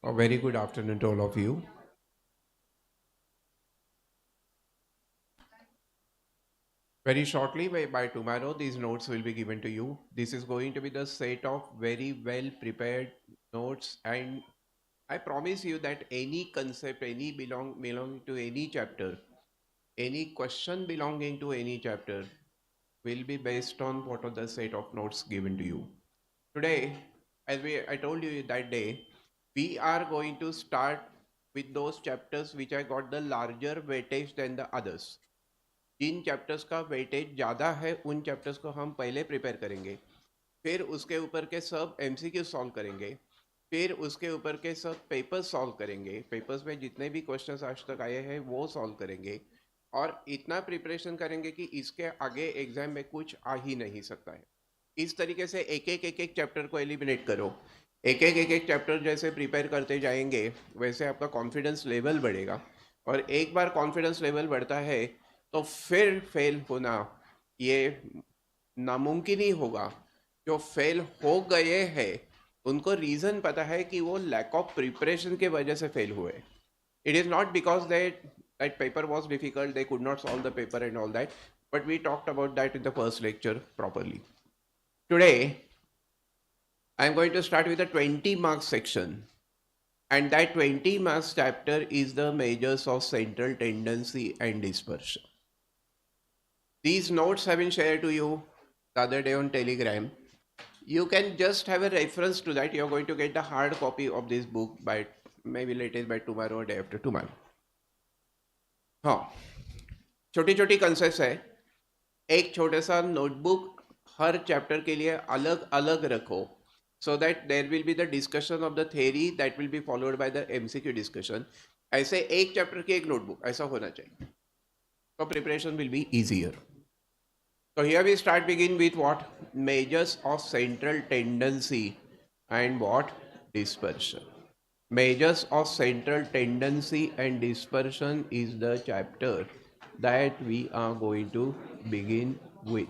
A very good afternoon to all of you. Very shortly, by tomorrow, these notes will be given to you. This is going to be the set of very well prepared notes, and I promise you that any concept, any belonging to any chapter, any question belonging to any chapter will be based on what are the set of notes given to you. Today, I told you that day, we are going to start with those chapters which I got the larger weightage than the others. जिन chapters का weightage ज़्यादा है उन chapters को हम पहले prepare करेंगे, फिर उसके ऊपर के सब एमसीक्यू सॉल्व करेंगे, फिर उसके ऊपर के सब पेपर्स सॉल्व करेंगे, पेपर्स में जितने भी क्वेश्चंस आज तक आए हैं वो सॉल्व करेंगे और इतना प्रिपरेशन करेंगे कि इसके आगे एग्जाम में कुछ आ ही नहीं सकता है. इस तरीके से एक एक चैप्टर को एलिमिनेट करो. एक एक चैप्टर जैसे प्रिपेयर करते जाएंगे वैसे आपका कॉन्फिडेंस लेवल बढ़ेगा और एक बार कॉन्फिडेंस लेवल बढ़ता है तो फिर फेल होना ये नामुमकिन ही होगा. जो फेल हो गए हैं उनको रीज़न पता है कि वो लैक ऑफ प्रिपरेशन के वजह से फेल हुए. It is not because that paper was difficult, they could not solve the paper and all that, but we talked about that in the first lecture properly. Today I am going to start with a 20 marks section, and that 20 marks chapter is the measures of central tendency and dispersion. These notes have been shared to you the other day on Telegram. You can just have a reference to that. You're going to get the hard copy of this book by maybe latest by tomorrow or day after tomorrow. हाँ, छोटी छोटी concept है. एक छोटा सा notebook हर chapter के लिए अलग अलग रखो so that there will be the discussion of the theory that will be followed by the MCQ discussion. ऐसे एक चैप्टर की एक नोटबुक ऐसा होना चाहिए. So preparation will be easier. So here we begin with what? Measures of central tendency and what? Dispersion. Measures of central tendency and dispersion is the chapter that we are going to begin with.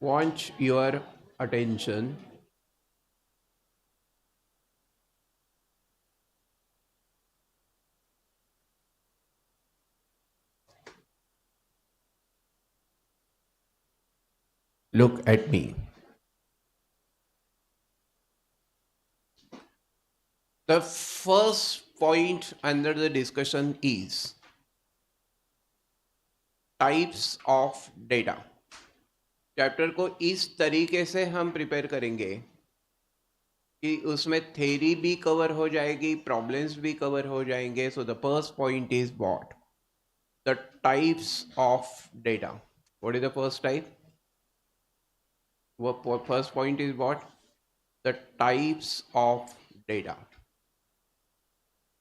Want your attention. Look at me. The first point under the discussion is types of data. Chapter को इस तरीके से हम prepare करेंगे कि उसमें theory भी cover हो जाएगी, प्रॉब्लम्स भी कवर हो जाएंगे. So the first point is what? The types of data. What is the first type? First point is what? The types of data.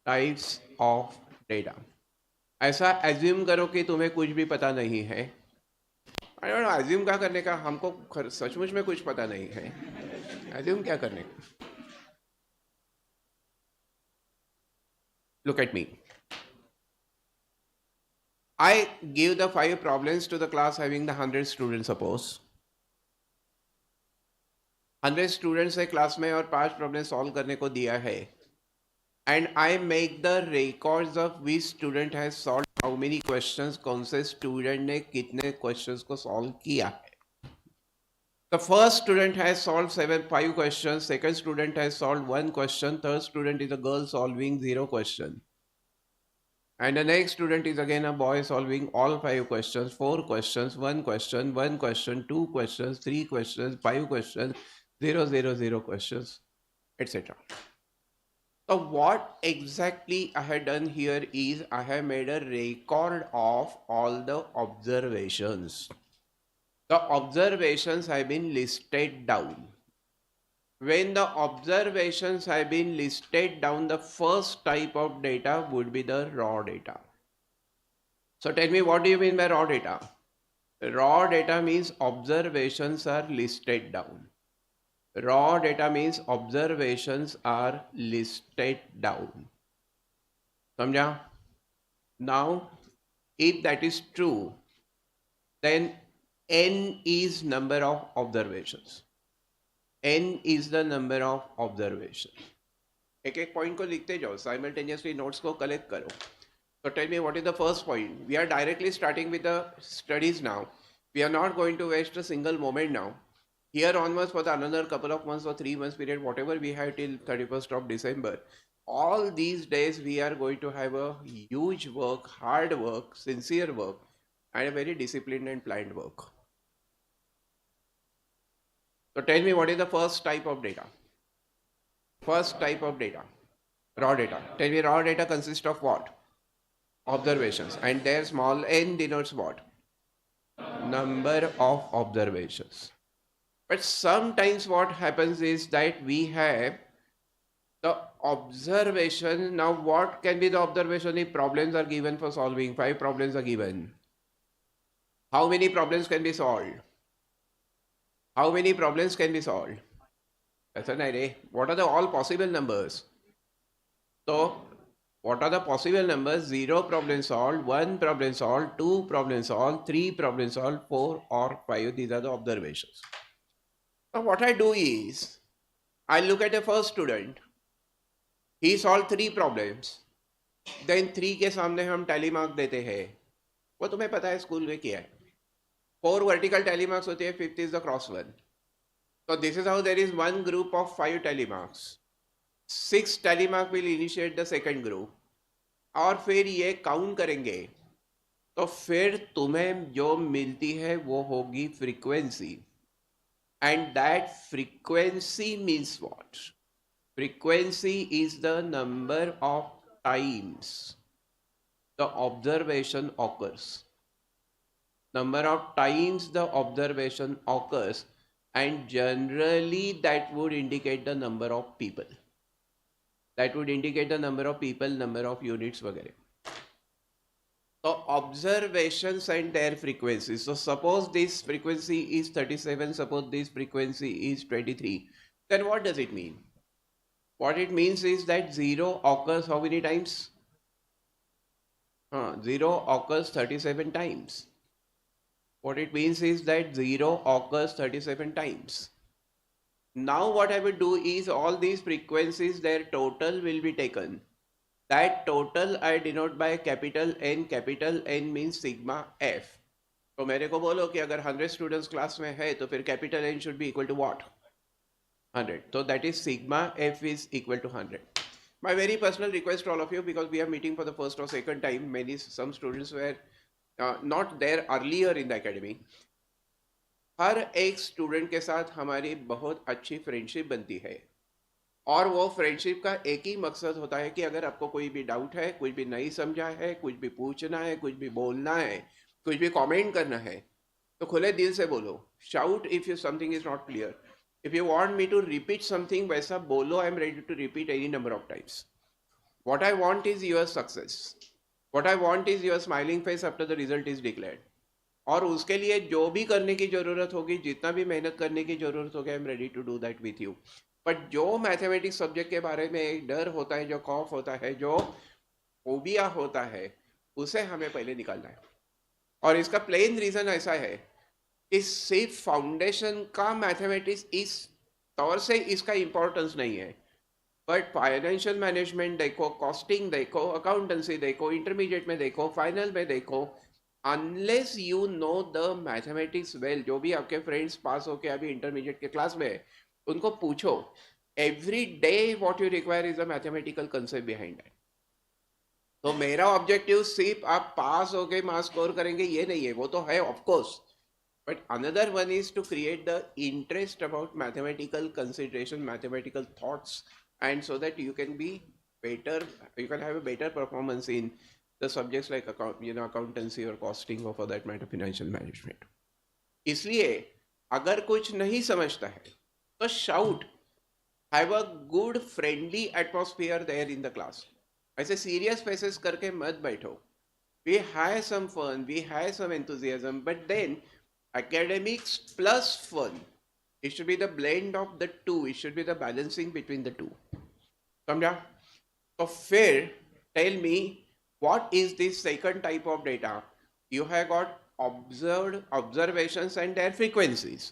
Types of data. ऐसा एज्यूम करो कि तुम्हें कुछ भी पता नहीं है. आई डोंट नो एज्यूम क्या करने का, हमको सचमुच में कुछ पता नहीं है. एज्यूम क्या करने का? Look at me. I give the 5 problems to the class having the 100 students. Suppose 100 students है क्लास में और 5 प्रॉब्लम सॉल्व करने को दिया है. And I make the records of which student has solved how many questions, कौन से student ने कितने questions को solve किया है. The first student has solved 5 questions, second student has solved 1 question, third student is a girl solving 0 question. And the next student is again a boy solving all 5 questions, 4 questions, 1 question, 1 question, 2 questions, 3 questions, 5 questions, 0, 0, 0 questions, etc. So what exactly I have done here is I have made a record of all the observations. The observations have been listed down. When the observations have been listed down, the first type of data would be the raw data. So tell me, what do you mean by raw data? Raw data means observations are listed down. Raw data means observations are listed down. Samjha? Now, if that is true, then n is number of observations. n is the number of observation. एक एक point को लिखते जाओ, simultaneously notes को collect करो. So tell me, what is the first point? We are directly starting with the studies now. We are not going to waste a single moment now. Here onwards, for the another couple of months or 3 months period, whatever we have till 31st of December, all these days we are going to have a huge work, hard work, sincere work, and a very disciplined and planned work. So tell me, what is the first type of data? First type of data, raw data. Tell me, raw data consists of what? Observations. And their small n denotes what? Number of observations. But sometimes what happens is that we have the observation. Now what can be the observation if problems are given for solving? 5 problems are given. How many problems can be solved? How many problems can be solved? That's an array. What are the all possible numbers? So what are the possible numbers? 0 problem solved, 1 problem solved, 2 problem solved, 3 problem solved, 4 or 5. These are the observations. Now what I do is, I look at the first student. He solved 3 problems. Then 3 के सामने हम tally mark देते हैं. वो तुम्हें पता है school में क्या है. 4 vertical tally marks होते हैं, 5th is the cross one. So this is how there is one group of 5 tally marks. 6 tally mark will initiate the second group. और फिर ये काउंट करेंगे तो फिर तुम्हें जो मिलती है वो होगी frequency. And that frequency means what? Frequency is the number of times the observation occurs. Number of times the observation occurs, and generally that would indicate the number of people. That would indicate the number of people, number of units वगैरह. So observations and their frequencies. So suppose this frequency is 37, suppose this frequency is 23. Then what does it mean? What it means is that 0 occurs how many times? 0 occurs 37 times. What it means is that 0 occurs 37 times. Now what I will do is all these frequencies, their total will be taken. That total I denote by capital N. Capital N means sigma F. तो मेरे को बोलो कि अगर 100 students class में है तो फिर capital N should be equal to what? 100. So that is sigma F is equal to 100. My very personal request to all of you, because we are meeting for the first or second time, some students were not there earlier in the academy. हर एक student के साथ हमारी बहुत अच्छी friendship बनती है, और वो फ्रेंडशिप का एक ही मकसद होता है कि अगर आपको कोई भी डाउट है, कुछ भी नहीं समझा है, कुछ भी पूछना है, कुछ भी बोलना है, कुछ भी कमेंट करना है, तो खुले दिल से बोलो. Shout if you something is not clear. If you want me to repeat something, वैसा बोलो. I am ready to repeat any number of times. What I want is your success. What I want is your smiling face after the result is declared. और उसके लिए जो भी करने की ज़रूरत होगी, जितना भी मेहनत करने की ज़रूरत होगी, I am ready to do that with you. But जो मैथमेटिक्स सब्जेक्ट के बारे में एक डर होता है, जो खौफ होता है, जो फोबिया होता है, उसे हमें पहले निकालना है. और इसका प्लेन रीज़न ऐसा है कि सिर्फ फाउंडेशन का मैथमेटिक्स इस तौर से इसका इम्पोर्टेंस नहीं है. बट फाइनेंशियल मैनेजमेंट देखो, कॉस्टिंग देखो, अकाउंटेंसी देखो, इंटरमीडिएट में देखो, फाइनल में देखो, unless you know the mathematics well. जो भी आपके फ्रेंड्स पास होके अभी इंटरमीडिएट के क्लास में है, उनको पूछो every day what you require is a mathematical concept behind that. तो मेरा ऑब्जेक्टिव सिर्फ आप पास होके मार्क्स स्कोर करेंगे ये नहीं है, वो तो है of course. But another one is to create the interest about mathematical consideration, mathematical thoughts, and so that you can be better, you can have a better performance in the subjects like accountancy or costing or for that matter financial management. इसलिए अगर कुछ नहीं समझता है तो shout, have a good friendly atmosphere there in the class. ऐसे serious faces करके मत बैठो. We have some fun, we have some enthusiasm, but then academics plus fun, it should be the blend of the two. It should be the balancing between the two. समझा? तो फिर tell me, what is this second type of data? You have got observations and their frequencies.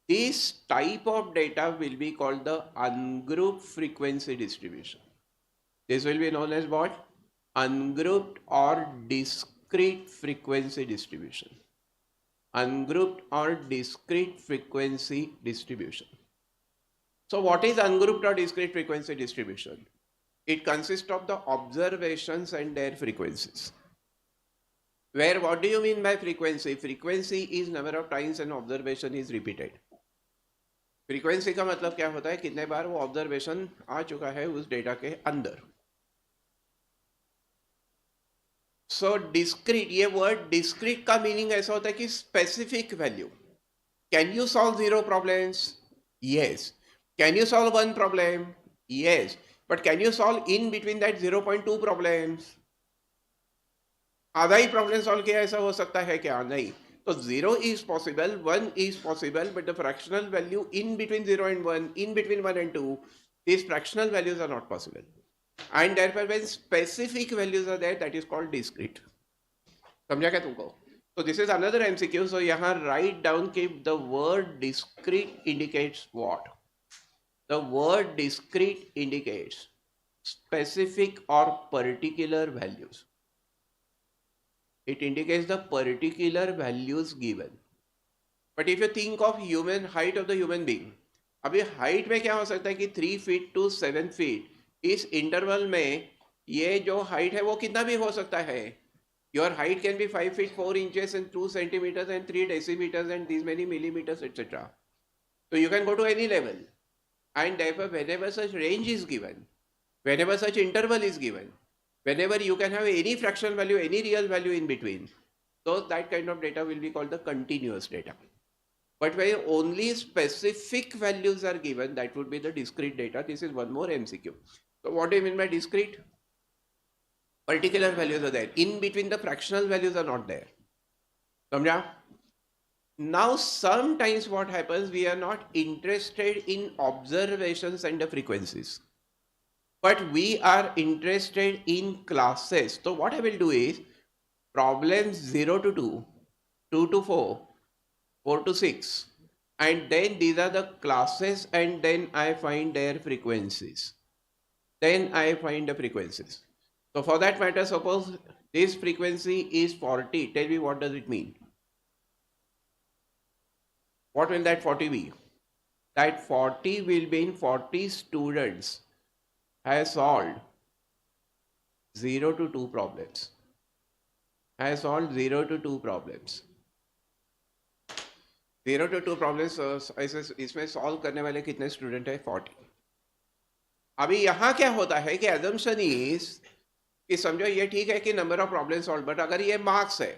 This type of data will be called the ungrouped frequency distribution. This will be known as what? Ungrouped or discrete frequency distribution. Ungrouped or discrete frequency distribution. So what is ungrouped or discrete frequency distribution? It consists of the observations and their frequencies. Where what do you mean by frequency? Frequency is number of times an observation is repeated. Frequency का मतलब क्या होता है? कितने बार वो observation आ चुका है उस डेटा के अंदर. सो डिस्क्रीट, ये वर्ड डिस्क्रीट का मीनिंग ऐसा होता है कि specific value. Can you solve 0 problems? Yes. Can you solve 1 problem? Yes. But can you solve in between that 0.2 problems? आधा ही प्रॉब्लम सॉल्व किया ऐसा हो सकता है क्या? नहीं. So 0 is possible, 1 is possible, but the fractional value in between 0 and 1, in between 1 and 2, these fractional values are not possible. And therefore when specific values are there, that is called discrete. समझा क्या तुमको? So this is another MCQ. So यहाँ write down कि the word discrete indicates what? The word discrete indicates specific or particular values. It indicates the particular values given. But if you think of human height of the human being, अभी height में क्या हो सकता है कि 3 feet to 7 feet, इस interval में ये जो हाइट है वो कितना भी हो सकता है. Your height can be 5 feet 4 inches and 2 centimeters and 3 decimeters and these many millimeters, etc. So you can go to any level, and therefore whenever such range is given, whenever such interval is given, whenever you can have any fractional value, any real value in between, so that kind of data will be called the continuous data. But where only specific values are given, that would be the discrete data. This is one more MCQ. So what do you mean by discrete? Particular values are there. In between the fractional values are not there. Samjha? Now sometimes what happens, we are not interested in observations and the frequencies, but we are interested in classes. So what I will do is problems 0 to 2, 2 to 4, 4 to 6, and then these are the classes, and then I find their frequencies. Then I find the frequencies. So for that matter, suppose this frequency is 40. Tell me, what does it mean? What will that 40 be? That 40 will be in 40 students has solved 0 to 2 problems. Has solved 0 to 2 problems. 0 to 2 problems इसमें solve करने वाले कितने student है? 40. अभी यहाँ क्या होता है कि assumption is कि समझो ये ठीक है कि number of problem solve, but अगर ये मार्क्स है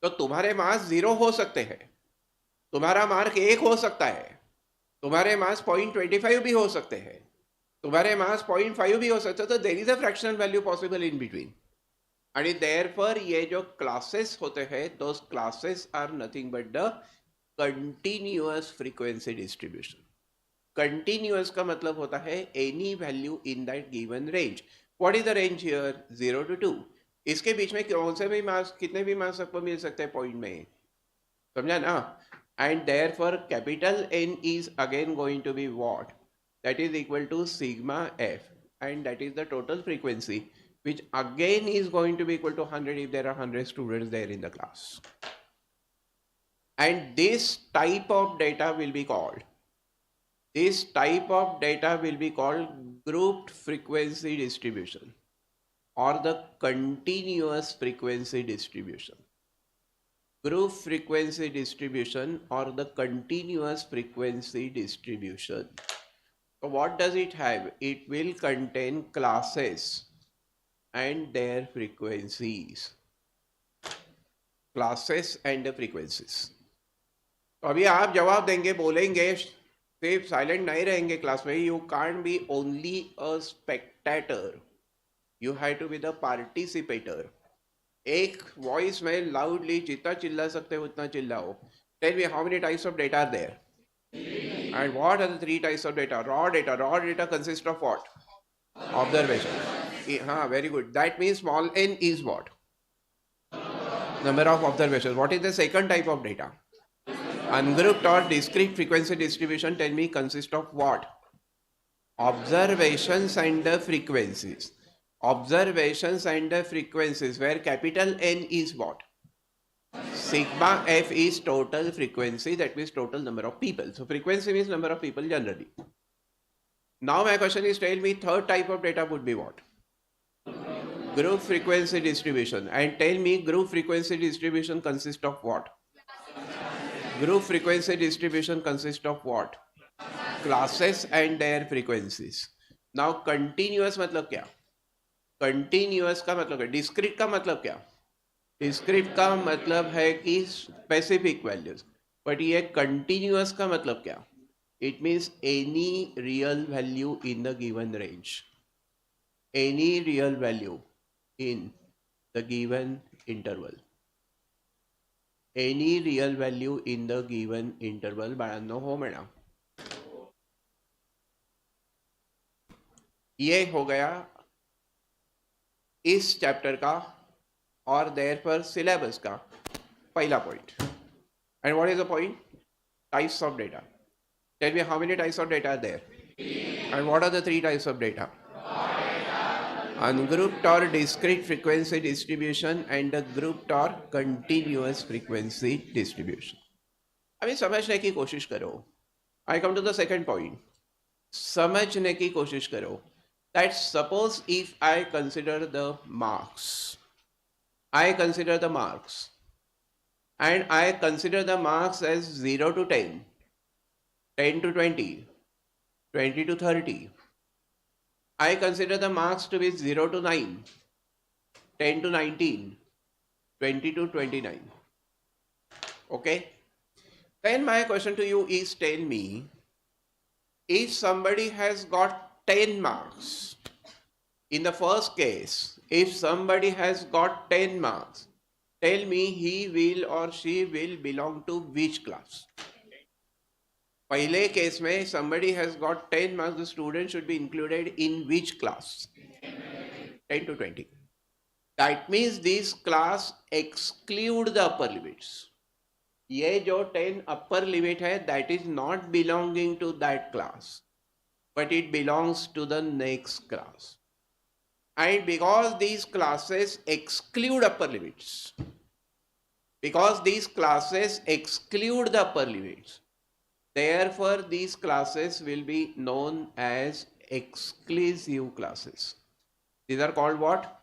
तो तुम्हारे मार्क्स 0 हो सकते हैं, तुम्हारा मार्क 1 हो सकता है, तुम्हारे मार्क्स 0.25 भी हो सकते हैं, तुम्हारे मार्क्स 0.5 भी हो सकते हैं. तो there is a fractional value possible in between. And therefore ये जो क्लासेस होते हैं, those classes are nothing but the continuous frequency distribution. Continuous का मतलब होता है any value in that given range. What is the range here? 0 to 2. इसके बीच में कौन से भी मार्क्स, कितने भी मार्क्स आपको मिल सकते हैं पॉइंट में. समझा ना? And therefore capital N is again going to be what? That is equal to sigma f, and that is the total frequency, which again is going to be equal to 100 if there are 100 students there in the class. And this type of data will be called, grouped frequency distribution or the continuous frequency distribution. Group frequency distribution or the continuous frequency distribution. So what does it have? It will contain classes and their frequencies. Classes and the frequencies. तो अभी आप जवाब देंगे, बोलेंगे, सिर्फ silent नहीं रहेंगे class में. You can't be only a spectator. You have to be the participator. एक वॉइस में लाउडली जितना चिल्ला सकते हो उतना चिल्लाओ. Tell me, how many types of data are there? And what are the 3 types of data? Raw data. Raw data consists of what? Observation. Very good. That means small n is what? Number of observations. What is the second type of data? Ungrouped or discrete frequency distribution, tell me, consist of what? Observations and the frequencies. Observations and the frequencies, where capital N is what? Sigma F is total frequency, that means total number of people. So frequency means number of people generally. Now my question is, tell me third type of data would be what? Group frequency distribution. And tell me group frequency distribution consists of what? Group frequency distribution consists of what? Classes and their frequencies. Now continuous मतलब क्या? Continuous का मतलब क्या? Discrete का मतलब क्या? Discrete का मतलब है कि specific values. But ये continuous का मतलब क्या? It means any real value in the given range. Any real value in the given interval. Any real value in the given interval. बाळांनो हो म्हणा. ये हो गया इस चैप्टर का और देयरफॉर सिलेबस का पहला point. And what is the point? Types of data. Tell me how many types of data are there? And what are the three types of data? Ungrouped or discrete frequency distribution and the grouped or continuous frequency distribution. अभी समझने की कोशिश करो. I come to the second point. समझने की कोशिश करो. That suppose if I consider the marks, and I consider the marks as 0 to 10, 10 to 20, 20 to 30. I consider the marks to be 0 to 9, 10 to 19, 20 to 29. Okay? Then my question to you is, tell me, if somebody has got 10 marks, in the first case, if somebody has got 10 marks, tell me he will or she will belong to which class? पहले case में somebody has got 10 marks, the student should be included in which class? 10 to 20. That means this class exclude the upper limits. ये जो 10 upper limit है, that is not belonging to that class, but it belongs to the next class. And because these classes exclude upper limits, therefore these classes will be known as exclusive classes. These are called what?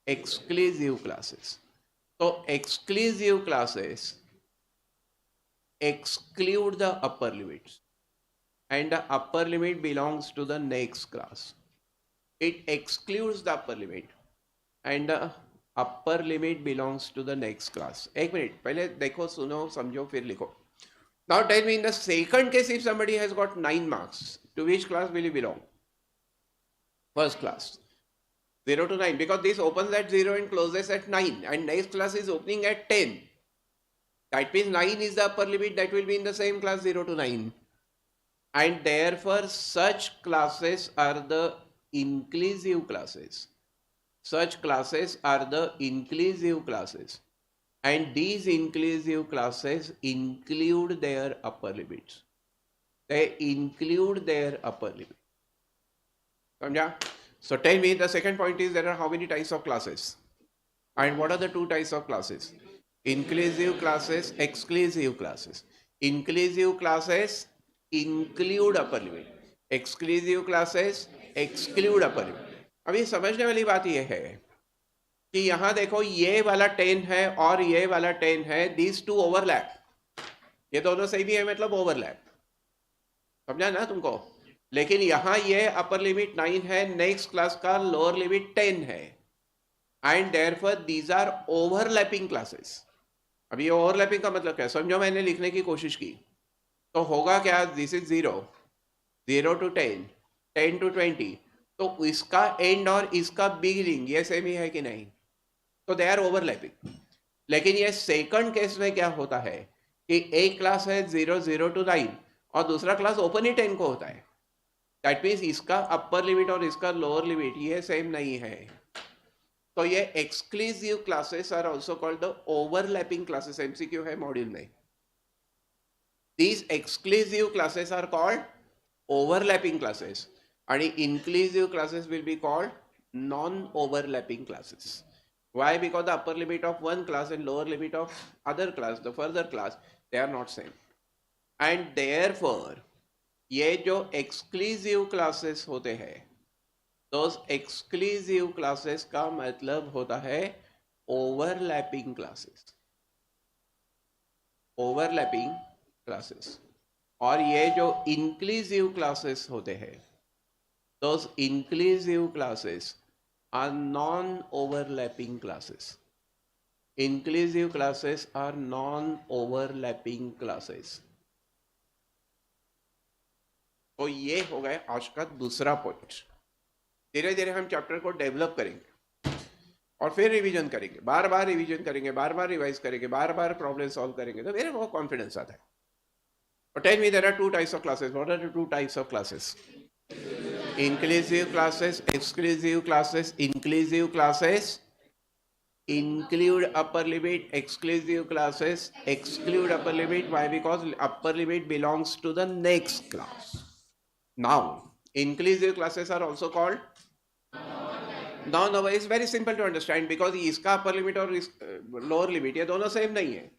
Exclusive classes. So exclusive classes exclude the upper limits, and the upper limit belongs to the next class. It excludes the upper limit and the upper limit belongs to the next class. एक minute पहले देखो, सुनो, समझो, फिर लिखो. Now tell me, in the second case, if somebody has got 9 marks, to which class will he belong? First class. 0 to 9, because this opens at 0 and closes at 9, and next class is opening at 10. That means 9 is the upper limit, that will be in the same class 0 to 9. And therefore such classes are the inclusive classes. Such classes are the inclusive classes. And these inclusive classes include their upper limits. They include their upper limit. Samjha? So tell me, the second point is, there are how many types of classes? And what are the two types of classes? Inclusive classes, exclusive classes. Inclusive classes include upper limit. Exclusive classes exclude upper limit. अभी समझने वाली बात यह है कि यहाँ देखो, ये वाला 10 है और ये वाला 10 है, these two overlap. ये दोनों सही भी है, मतलब ओवरलैप. समझा ना तुमको? लेकिन यहाँ ये अपर लिमिट 9 है, नेक्स्ट क्लास का लोअर लिमिट 10 है, and therefore these are overlapping classes. अब ये ओवरलैपिंग का मतलब क्या? समझो, मैंने लिखने की कोशिश की तो होगा क्या? This is 0, 0 to 10, 10 to 20. तो इसका एंड और इसका बिगिनिंग ये सेम ही है कि नहीं? तो दे आर ओवरलैपिंग. लेकिन ये सेकंड केस में क्या होता है कि एक क्लास है 0 to 9 और दूसरा क्लास ओपन ही 10 को होता है. दैट मीन्स इसका अपर लिमिट और इसका लोअर लिमिट ये सेम नहीं है. तो ये exclusive classes are also called the overlapping classes. MCQ है मॉड्यूल में. These exclusive classes are called overlapping classes, and inclusive classes will be called non-overlapping classes. Why? Because the upper limit of one class and lower limit of other class, the further class, they are not same. And therefore, ये जो exclusive classes होते हैं, those exclusive classes का मतलब होता है overlapping classes. Overlapping classes. और ये जो inclusive classes होते हैं, those inclusive classes are non-overlapping classes. Inclusive classes are non-overlapping classes. तो ये हो गया आज का दूसरा पॉइंट. धीरे धीरे हम चैप्टर को डेवलप करेंगे और फिर रिवीजन करेंगे, बार बार रिवीजन करेंगे, बार बार रिवाइज करेंगे, बार बार प्रॉब्लम सॉल्व करेंगे, तो मेरे बहुत कॉन्फिडेंस आता है. But tell me, there are two types of classes. What are the two types of classes? Inclusive classes, exclusive classes. Inclusive classes include upper limit, exclusive classes exclude upper limit. Why? Because upper limit belongs to the next class. Now, inclusive classes are also called non-over. It's very simple to understand because इसका upper limit और lower limit ये दोनों same नहीं है.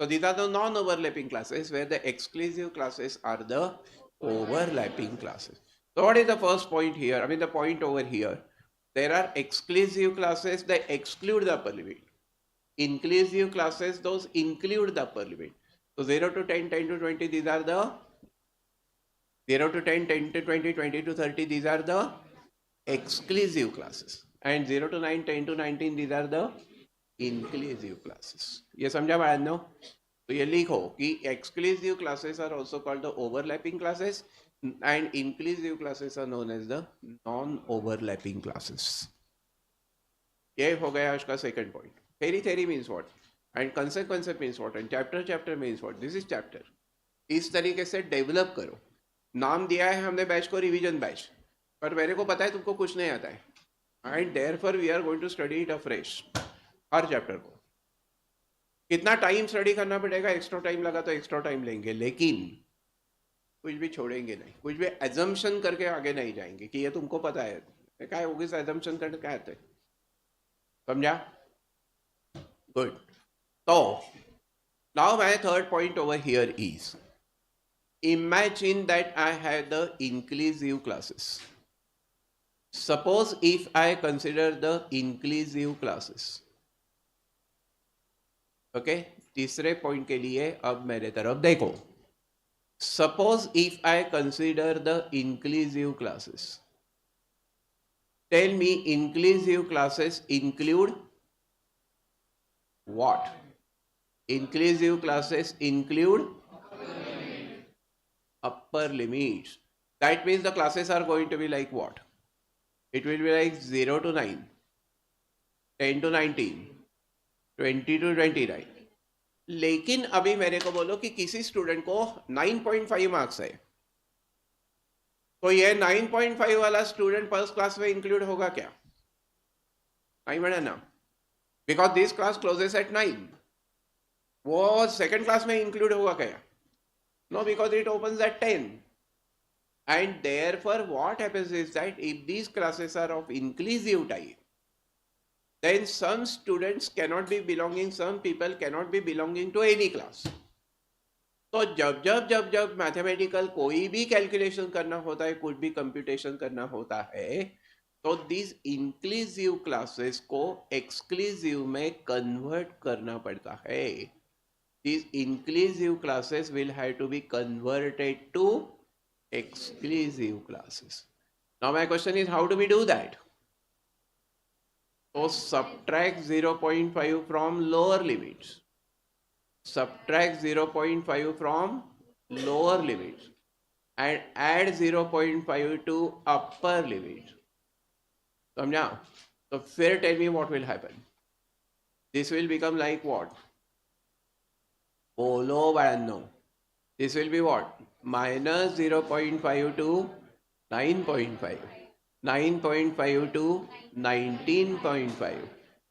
So these are the non-overlapping classes, where the exclusive classes are the overlapping classes. So what is the first point here? I mean the point over here. There are exclusive classes that exclude the upper limit. Inclusive classes, those include the upper limit. So 0 to 10, 10 to 20, these are the 0 to 10, 10 to 20, 20 to 30, these are the exclusive classes. And 0 to 9, 10 to 19, these are the inclusive classes. ये समझा बाळांनो? तो ये लिखो कि exclusive classes are also called the overlapping classes and inclusive classes are known as the non-overlapping classes. ये हो गया आज का second point. Theory means what? And concept means what? And chapter means what? This is chapter. इस तरीके से develop करो. नाम दिया है हमने बैच को रिवीजन बैच, पर मेरे को पता है तुमको कुछ नहीं आता है, and therefore we are going to study it afresh. Her chapter को कितना टाइम स्टडी करना पड़ेगा, एक्स्ट्रा टाइम लगा तो एक्स्ट्रा टाइम लेंगे, लेकिन कुछ भी छोड़ेंगे नहीं, कुछ भी एजम्पशन करके आगे नहीं जाएंगे कि ये तुमको पता है. क्या होगी एजम्पशन करने क्या आते, समझा? गुड. तो now my third point over here is, imagine that I have the inclusive classes. Suppose if I consider the inclusive classes. Okay तीसरे पॉइंट के लिए अब मेरे तरफ देखो. Suppose if I consider the inclusive classes. Tell me, inclusive classes include what? Inclusive classes include upper limits. That means the classes are going to be like what? It will be like 0 to 9, 10 to 19, 20 to 29. लेकिन अभी मेरे को बोलो कि किसी student को 9.5 marks है, तो ये 9.5 वाला स्टूडेंट फर्स्ट क्लास में इंक्लूड होगा क्या? नहीं बना ना, because this class closes at 9. वो सेकेंड क्लास में इंक्लूड होगा क्या? No, because it opens at 10. And therefore what happens is that if these classes are of inclusive type, then some students cannot be belonging, some people cannot be belonging to any class. तो जब mathematical कोई भी calculation करना होता है, कुछ भी computation करना होता है, तो these inclusive classes को exclusive में कन्वर्ट करना पड़ता है. These inclusive classes will have to be converted to exclusive classes. Now my question is, how do we do that? So subtract 0.5 from lower limits. Subtract 0.5 from lower limits and add 0.5 to upper limit. समझा? So फिर tell me what will happen. This will become like what? बोलो बाळांनो. This will be what? Minus 0.5 to 9.5, 9.5 to 19.5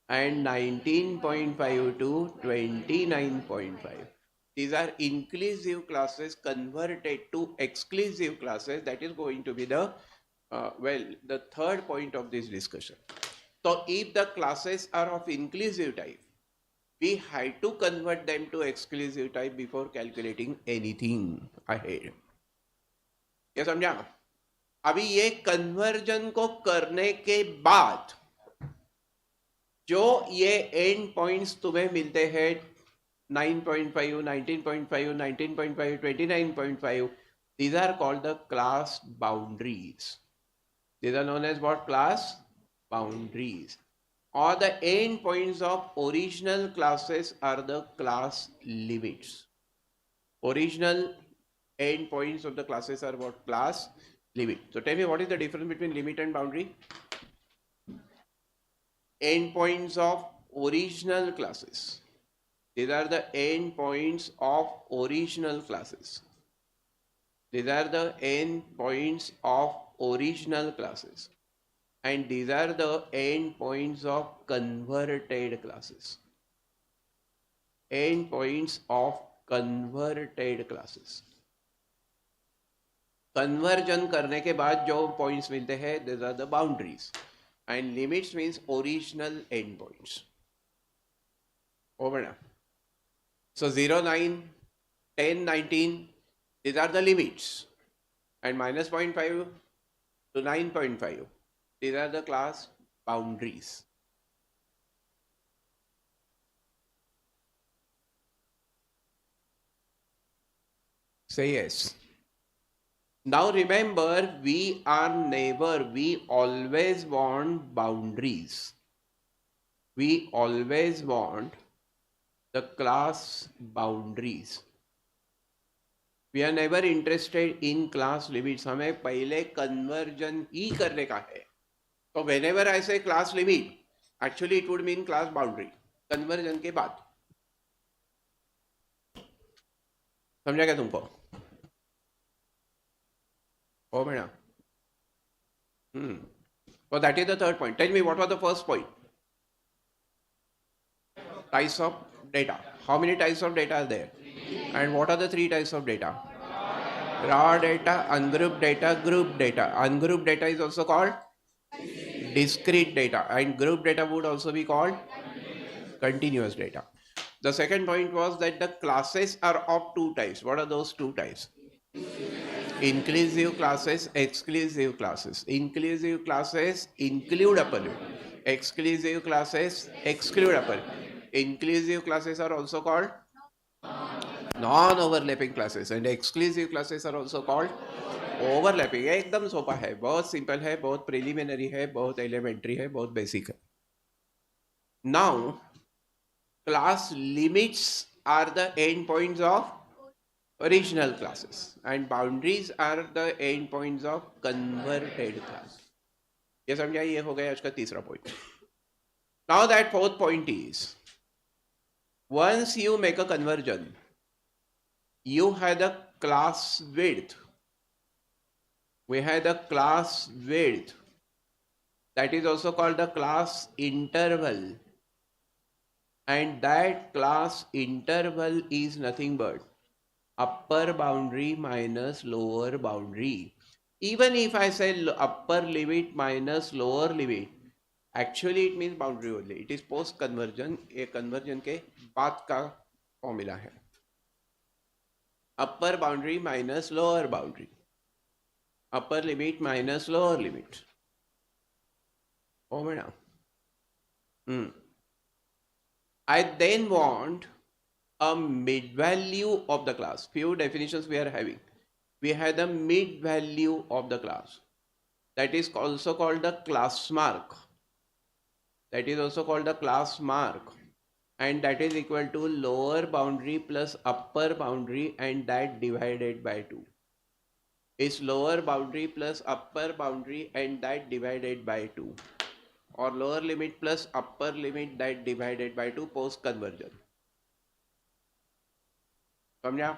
and 19.5 to 29.5. these are inclusive classes converted to exclusive classes. That is going to be the the third point of this discussion. So if the classes are of inclusive type, we had to convert them to exclusive type before calculating anything ahead. ये समझा? अभी ये conversion को करने के बाद जो ये एंड पॉइंट्स तुम्हें मिलते हैं 9.5, 19.5, 19.5, 29.5, these are called the class boundaries. These are known as what? Class boundaries. Or the end points of original classes are the class limits. Original end points of the classes are what? Class limit. So tell me, what is the difference between limit and boundary? End points of original classes. These are the end points of original classes. These are the end points of original classes. And these are the end points of converted classes. End points of converted classes. Conversion करने के बाद जो points मिलते हैं, these are the boundaries. And limits means original end points. Over now. So 0, 9, 10, 19, these are the limits. And minus 0.5 to 9.5, these are the class boundaries. Say yes. Now remember, we always want boundaries. We always want the class boundaries. We are never interested in class limits. हमें पहले conversion ही करने का है. So whenever I say class limit, actually it would mean class boundary. Conversion के बाद. समझा क्या तुमको? Oh, madam. So that is the third point. Tell me, what was the first point? Types of data. How many types of data are there? And what are the three types of data? Raw data, ungrouped data, group data. Ungrouped data is also called discrete data, and group data would also be called continuous data. The second point was that the classes are of two types. What are those two types? Inclusive classes, exclusive classes. Inclusive classes include upper limit. Exclusive classes exclude upper limit. Inclusive classes are also called non-overlapping classes, and exclusive classes are also called overlapping. एकदम सोपा है, बहुत simple है, बहुत preliminary है, बहुत elementary है, बहुत basic है. Now, class limits are the endpoints of original classes, and boundaries are the endpoints of converted class. ये समझा? ये हो गया आज का तीसरा point. Now that fourth point is, once you make a conversion, you had a class width. We had a class width. That is also called the class interval. And that class interval is nothing but upper boundary minus lower boundary. Even if I say upper limit minus lower limit, actually it means boundary only. It is post conversion. A conversion के बाद का formula है. Upper boundary minus lower boundary. Upper limit minus lower limit. Oh, madam. I then want a mid value of the class. Few definitions we are having. We have the mid value of the class. That is also called the class mark. That is also called the class mark. And that is equal to lower boundary plus upper boundary, and that divided by 2. Is lower boundary plus upper boundary and that divided by 2. Or lower limit plus upper limit that divided by 2 post conversion. समझा?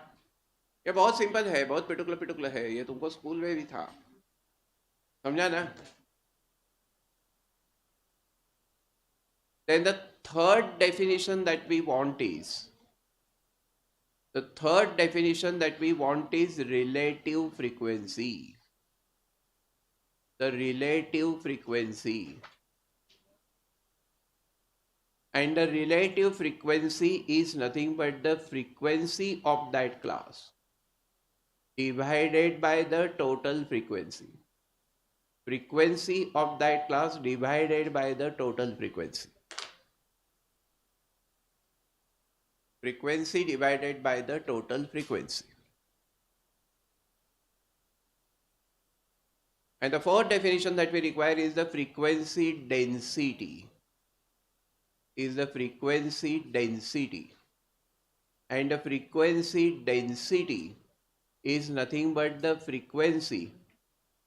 ये बहुत simple है, बहुत पिटुकला है, ये तुमको school में भी था. समझा ना? Then the third definition that we want is The third definition that we want is relative frequency. The relative frequency. And the relative frequency is nothing but the frequency of that class divided by the total frequency. Frequency of that class divided by the total frequency. Frequency divided by the total frequency. And the fourth definition that we require is the frequency density. Is the frequency density. And the frequency density is nothing but the frequency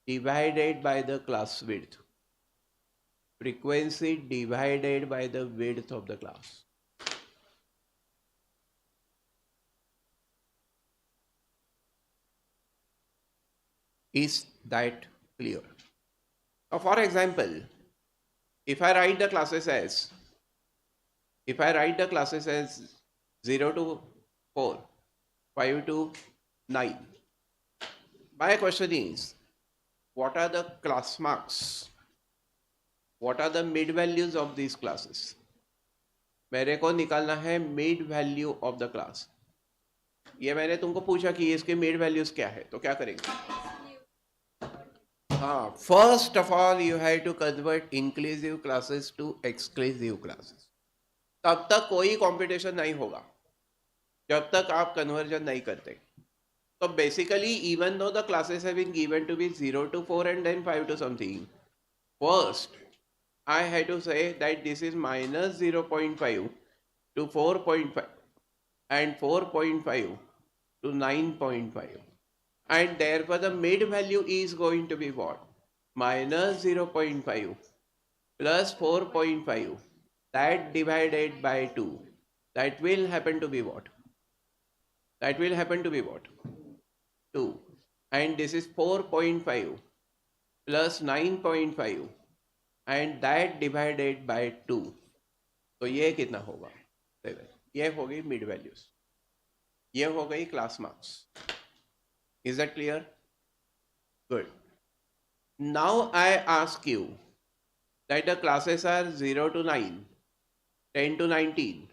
divided by the class width. Frequency divided by the width of the class. Is that clear? Now, for example, if I write the classes as 0 to 4, 5 to 9, my question is, what are the class marks? What are the mid values of these classes? मेरे को निकालना है mid value of the class. ये मैंने तुमको पूछा कि इसके मिड वैल्यूज क्या है, तो क्या करेंगे? हाँ, first of all you have to convert inclusive classes to exclusive classes. तब तक कोई कंपटीशन नहीं होगा जब तक आप कन्वर्जन नहीं करते. So basically, even though the classes have been given to be 0 to 4 and then 5 to something, first I had to say that this is minus 0.5 to 4.5 and 4.5 to 9.5. And therefore the mid value is going to be what? Minus 0.5 plus 4.5, that divided by 2. That will happen to be what? That will happen to be what? 2. And this is 4.5 plus 9.5 and that divided by 2. तो ये कितना होगा? 7. ये हो गई mid values, ये हो गई class marks. Is that clear? Good. Now I ask you that the classes are 0 to 9, 10 to 19,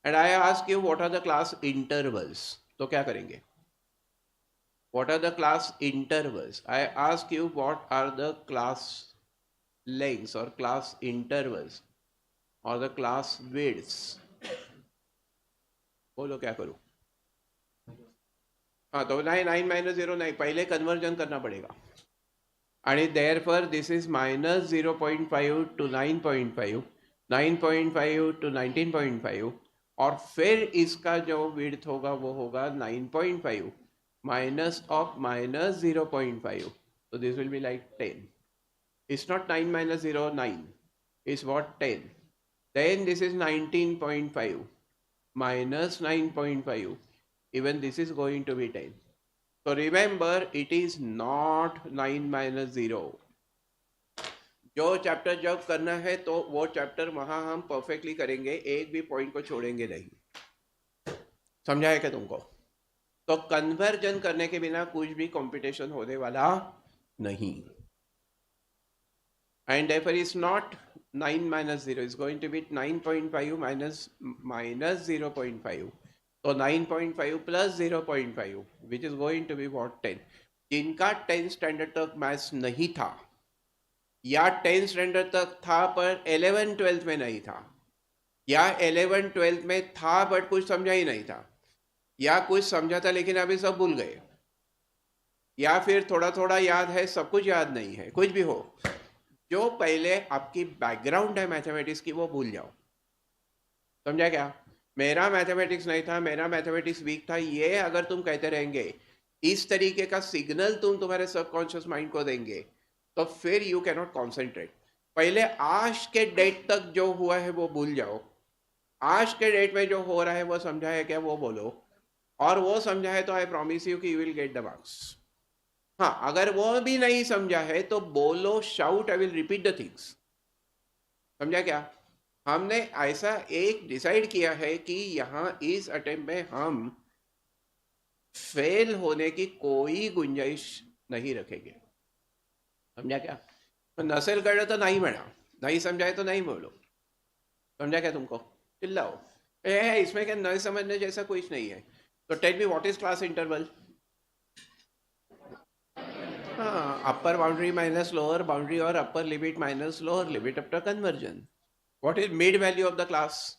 and I ask you what are the class intervals. तो क्या करेंगे? What are the class intervals? I ask you what are the class lengths or class intervals or the class widths. बोलो क्या करूं? हाँ, तो 9 minus 0 नहीं, पहले कन्वर्जन करना पड़ेगा. आणि therefore this is minus 0.5 to 9.5, 9.5 to 19.5, और फिर इसका जो विड्थ होगा वो होगा 9.5 minus of minus 0.5. So this will be like 10. It's not 9 minus 0, 9. It's what? 10. Then this is 19.5 minus 9.5. Even this is going to be 10. So remember, it is not 9 minus 0. जो chapter जब करना है तो वो chapter वहाँ हम perfectly करेंगे, एक भी पॉइंट को छोड़ेंगे नहीं. समझाया क्या तुमको? तो कन्वर्जन करने के बिना कुछ भी कंपटीशन होने वाला नहीं. And therefore is not 9 minus 0, is going to be 9.5 minus 0.5. So 9.5 plus 0.5, which is going to be what? 10. जिनका 10 स्टैंडर्ड तक मैथ्स नहीं था या 10 स्टैंडर्ड तक था पर 11 12 में नहीं था, या 11 12 में था बट कुछ समझा ही नहीं था, या कुछ समझा था लेकिन अभी सब भूल गए, या फिर थोड़ा थोड़ा याद है सब कुछ याद नहीं है, कुछ भी हो, जो पहले आपकी बैकग्राउंड है मैथमेटिक्स की वो भूल जाओ. समझा क्या? मेरा मैथमेटिक्स नहीं था, मेरा मैथमेटिक्स वीक था, ये अगर तुम कहते रहेंगे, इस तरीके का सिग्नल तुम तुम्हारे सबकॉन्शियस माइंड को देंगे, तो फिर यू कैन नॉट कॉन्सेंट्रेट. पहले आज के डेट तक जो हुआ है वो भूल जाओ, आज के डेट में जो हो रहा है वो समझा है क्या वो बोलो, और वो समझा है तो आई प्रॉमिस यू कि you will get the marks. हाँ, अगर वो भी नहीं समझा है तो बोलो, shout, I will repeat the things. समझा क्या? हमने ऐसा एक डिसाइड किया है कि यहाँ इस अटेम्प्ट में हम फेल होने की कोई गुंजाइश नहीं रखेंगे. समझा क्या? नसेल कळलं तो नहीं म्हणा, नहीं समझाए तो नहीं बोलो. समझा क्या तुमको? चिल्लाओ. इसमें क्या नहीं समझने जैसा कुछ नहीं है. तो tell me what is class interval. हाँ, upper boundary minus lower boundary और upper limit minus lower limit after conversion. What is mid value of the class?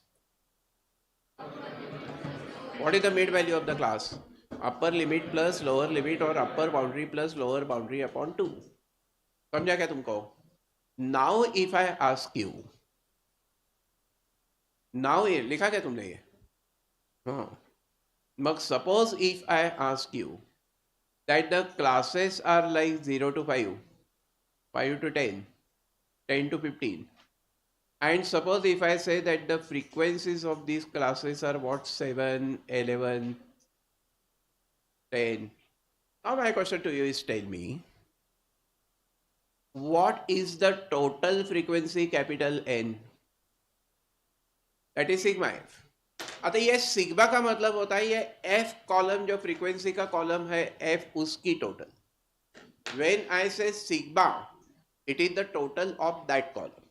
What is the mid value of the class? Upper limit plus lower limit or upper boundary plus lower boundary upon 2. समझा क्या तुमको? Now if I ask you, now ये लिखा क्या तुमने ये? हाँ. मग suppose if I ask you that the classes are like 0 to 5, 5 to 10, 10 to 15. And suppose if I say that the frequencies of these classes are what? 7, 11, 10. Now my question to you is, tell me, what is the total frequency capital N? That is sigma f. आता ये sigma का मतलब होता है ये f column जो frequency का column है f उसकी total. When I say sigma, it is the total of that column.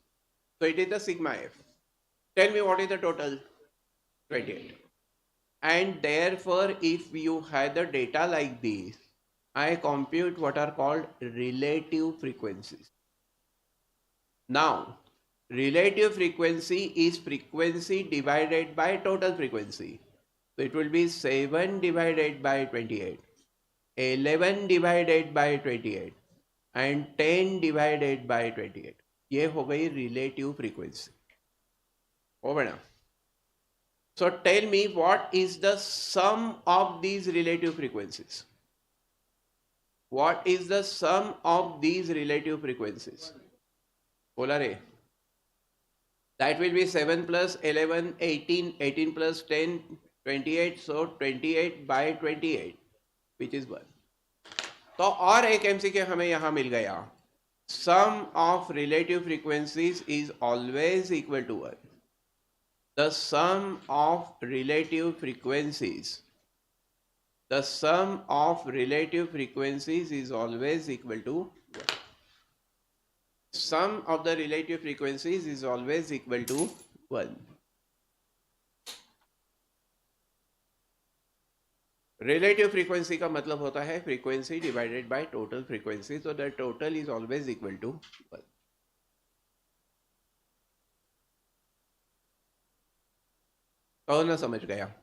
So it is the sigma f. Tell me what is the total? 28. And therefore, if you have the data like this, I compute what are called relative frequencies. Now, relative frequency is frequency divided by total frequency. So it will be 7 divided by 28, 11 divided by 28 and 10 divided by 28. ये हो गई relative frequency. हो गया. So tell me what is the sum of these relative frequencies? What is the sum of these relative frequencies? बोला रे. That will be 7 plus 11, 18, 18 plus 10, 28. So 28 by 28, which is 1. तो और एक MCQ हमें यहाँ मिल गया. Sum of relative frequencies is always equal to 1. The sum of relative frequencies. The sum of relative frequencies is always equal to 1. Sum of the relative frequencies is always equal to 1. Relative frequency का मतलब होता है frequency divided by total frequency. So the total is always equal to 1. कौन ना समझ गया?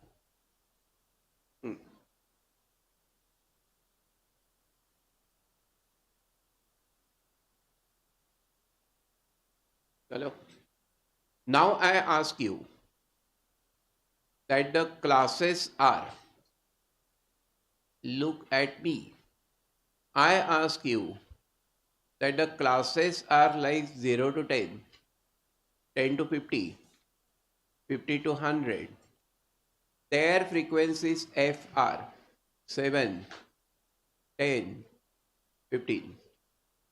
चलो. Now I ask you that the classes are, look at me. I ask you that the classes are like 0 to 10, 10 to 50, 50 to 100. Their frequencies F are 7, 10, 15.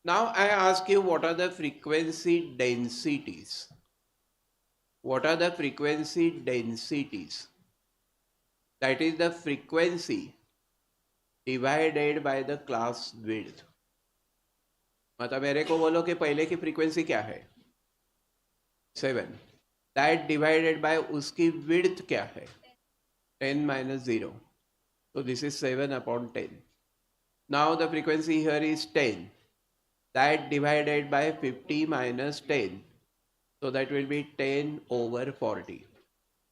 Now I ask you, what are the frequency densities? What are the frequency densities? That is the frequency divided by the class width. मतलब मेरे को बोलो कि पहले की frequency क्या है? 7. That divided by उसकी width क्या है? 10 minus 0. So this is 7 upon 10. Now the frequency here is 10. That divided by 50 minus 10. So that will be 10 over 40.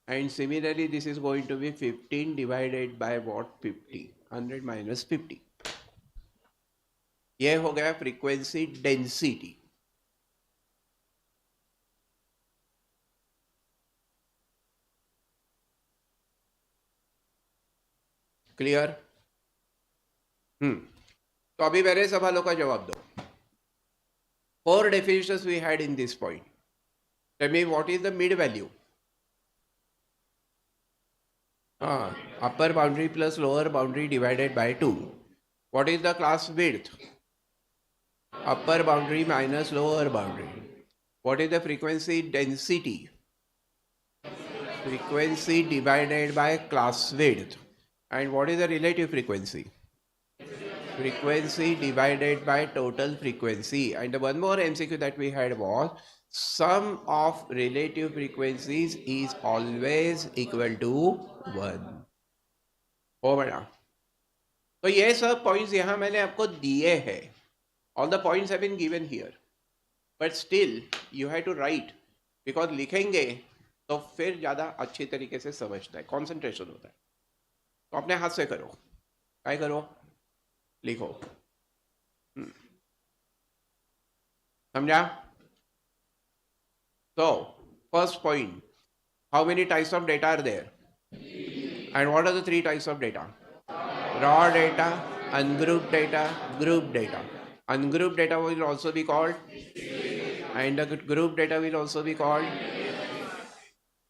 And similarly, this is going to be 15 divided by what? 50. 100 minus 50. ये हो गया frequency density. Clear? तो अभी मेरे सवालों का जवाब दो. 4 definitions we had in this point. Tell me what is the mid value? Upper boundary plus lower boundary divided by 2. What is the class width? Upper boundary minus lower boundary. What is the frequency density? Frequency divided by class width. And what is the relative frequency? Frequency divided by total frequency. And the one more MCQ that we had was sum of relative frequencies is always equal to 1. हो बड़ा. तो ये सब points यहाँ मैंने आपको दिए हैं. All the points have been given here. But still you have to write. Because लिखेंगे तो फिर ज़्यादा अच्छी तरीके से समझता है. Concentration होता है. तो अपने हाथ से करो. क्या करो? लिखो. समझा? So, first point, how many types of data are there? And what are the 3 types of data? Raw data, ungrouped data, grouped data. Ungrouped data will also be called, and the group data will also be called.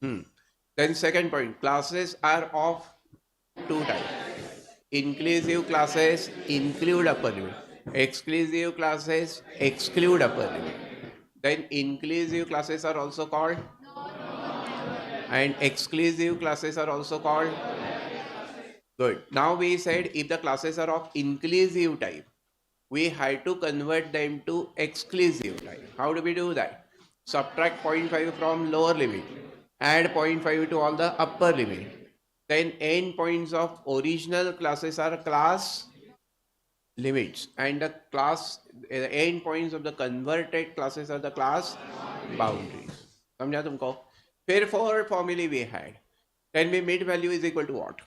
Then second point, classes are of 2 types. Inclusive classes include upper limit. Exclusive classes exclude upper limit. Then inclusive classes are also called, and exclusive classes are also called. Good. Now we said if the classes are of inclusive type, we had to convert them to exclusive type. How do we do that? Subtract 0.5 from lower limit, add 0.5 to all the upper limit. Then endpoints of original classes are class limits, and the endpoints of the converted classes are the class boundaries. समझा तुमको? फिर for formulae we had. Tell me mid value is equal to what?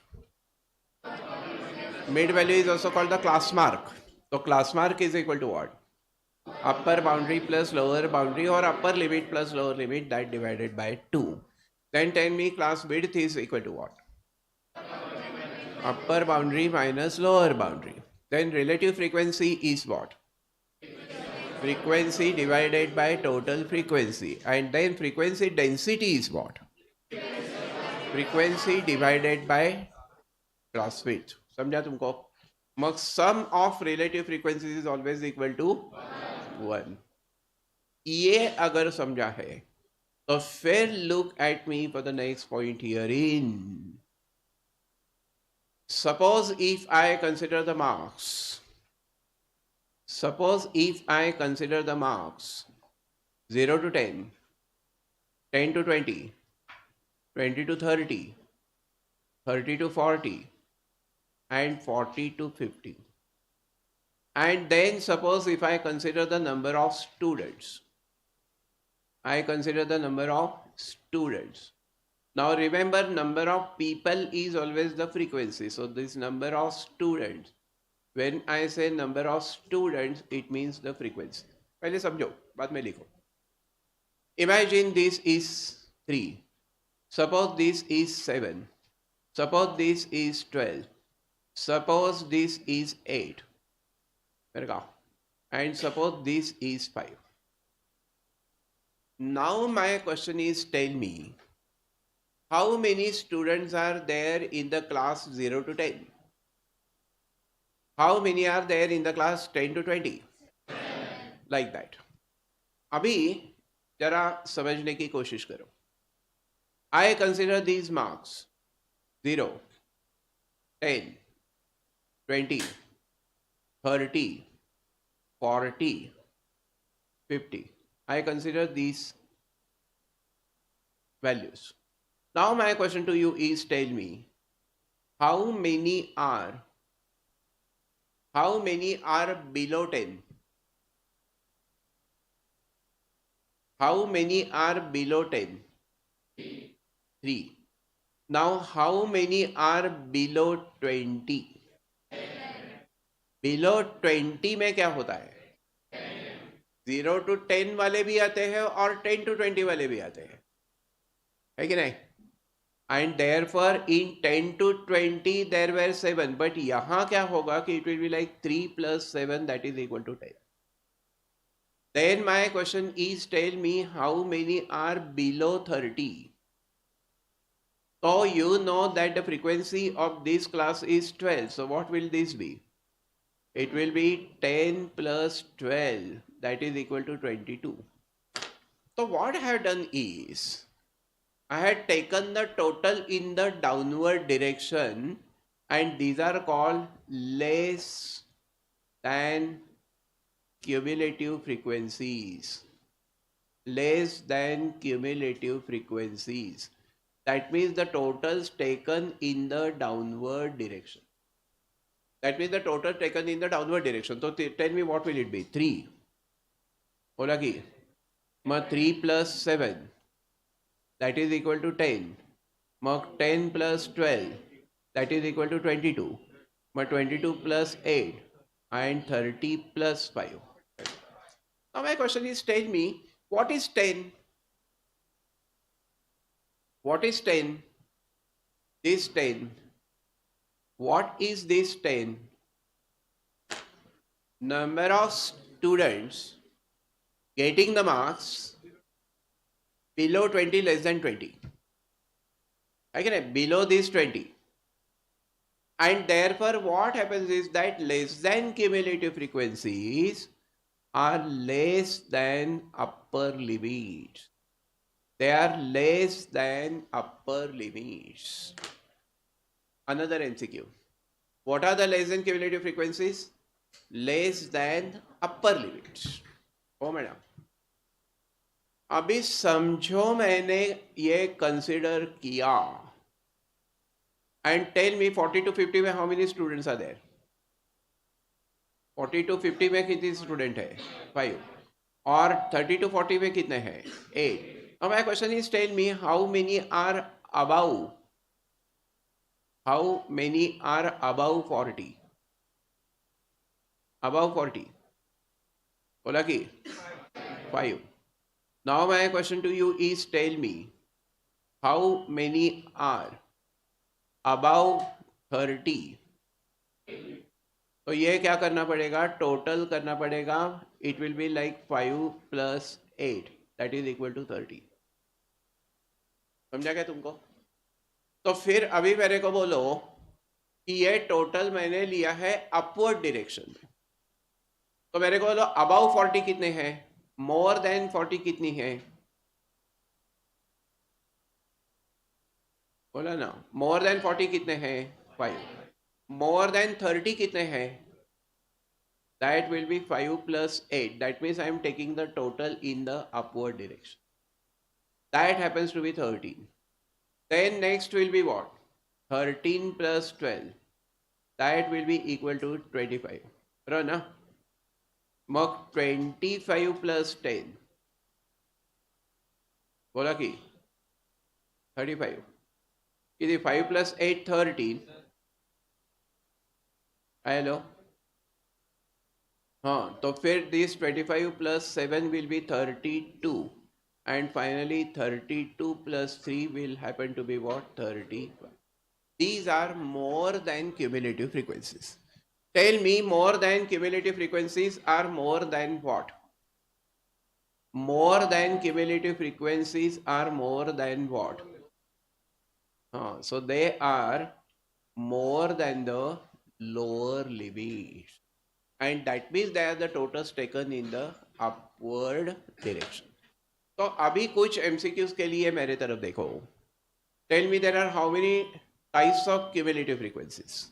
Mid value is also called the class mark. So class mark is equal to what? Upper boundary plus lower boundary, or upper limit plus lower limit, that divided by 2. Then tell me class width is equal to what? Upper boundary minus lower boundary. Then relative frequency is what? Frequency divided by total frequency. And then frequency density is what? Frequency divided by class width. समझा तुमको? मग sum of relative frequencies is always equal to 1. ये अगर समझा है तो फिर look at me for the next point herein. Suppose if I consider the marks. Suppose if I consider the marks 0 to 10, 10 to 20, 20 to 30, 30 to 40, and 40 to 50. And then suppose if I consider the number of students. I consider the number of students. Now remember, number of people is always the frequency. So this number of students, when I say number of students, it means the frequency. पहले समझो, बाद में लिखो. Imagine this is 3. Suppose this is 7. Suppose this is 12. Suppose this is 8. And suppose this is 5. Now my question is, tell me, how many students are there in the class 0 to 10? How many are there in the class 10 to 20? Like that. अभी जरा समझने की कोशिश करो. I consider these marks 0, 10, 20, 30, 40, 50. I consider these values. Now my question to you is, tell me, how many are below 10? How many are below 10? 3. Now how many are below 20? Below 20 में क्या होता है? 0 to 10 वाले भी आते हैं और 10 to 20 वाले भी आते हैं, है कि नहीं? And therefore in 10 to 20 there were 7. But यहाँ क्या होगा कि it will be like 3 plus 7, that is equal to 10. Then my question is, tell me how many are below 30? So you know that the frequency of this class is 12. So what will this be? It will be 10 plus 12, that is equal to 22. So what I have done is, I had taken the total in the downward direction and these are called less than cumulative frequencies. Less than cumulative frequencies. That means the totals taken in the downward direction. That means the total taken in the downward direction. So tell me what will it be? 3. बोला कि 3 plus 7 that is equal to 10. Mug 10 plus 12 that is equal to 22. Mug 22 plus 8 and 30 plus 5. Now my question is, tell me, what is 10? What is 10? This 10. What is this 10? Number of students getting the marks below 20, less than 20. Again, below this 20. And therefore, what happens is that less than cumulative frequencies are less than upper limits. They are less than upper limits. Another MCQ. What are the less than cumulative frequencies? Less than upper limits. Oh madam, अभी समझो मैंने ये consider किया. And tell me 40 to 50 में how many students are there? 40 to 50 में कितने student है? 5. और 30 to 40 में कितने हैं? 8. Now my question is, tell me how many are above? How many are above 40? Above 40. बोला कि 5. Now my question to you is, tell me how many are above 30? तो ये क्या करना पड़ेगा? टोटल करना पड़ेगा. It will be like 5 plus 8 that is equal to 30. समझा क्या तुमको? तो फिर अभी मेरे को बोलो कि ये टोटल मैंने लिया है अपवर्ड डायरेक्शन में. तो मेरे को बोलो अबाउ 40 कितने हैं? मोर देन 40 कितनी है? बोला ना. मोर देन 40 कितने हैं? 5. मोर देन 30 कितने हैं? That will be 5 plus 8. That means I am taking the total in the upward direction. That happens to be 13. Then next will be what? 13 plus 12. That will be equal to 25. Right na? Mug 25 plus 10. बोला कि 35. किती? 5 plus 8 13. Hello. हाँ, तो फिर this 25 plus 7 will be 32. And finally 32 plus 3 will happen to be what? 35. These are more than cumulative frequencies. Tell me, more than cumulative frequencies are more than what? More than cumulative frequencies are more than what? So they are more than the lower limits. And that means they are the totals taken in the upward direction. तो अभी कुछ MCQs के लिए मेरे तरफ देखो. Tell me, there are how many types of cumulative frequencies?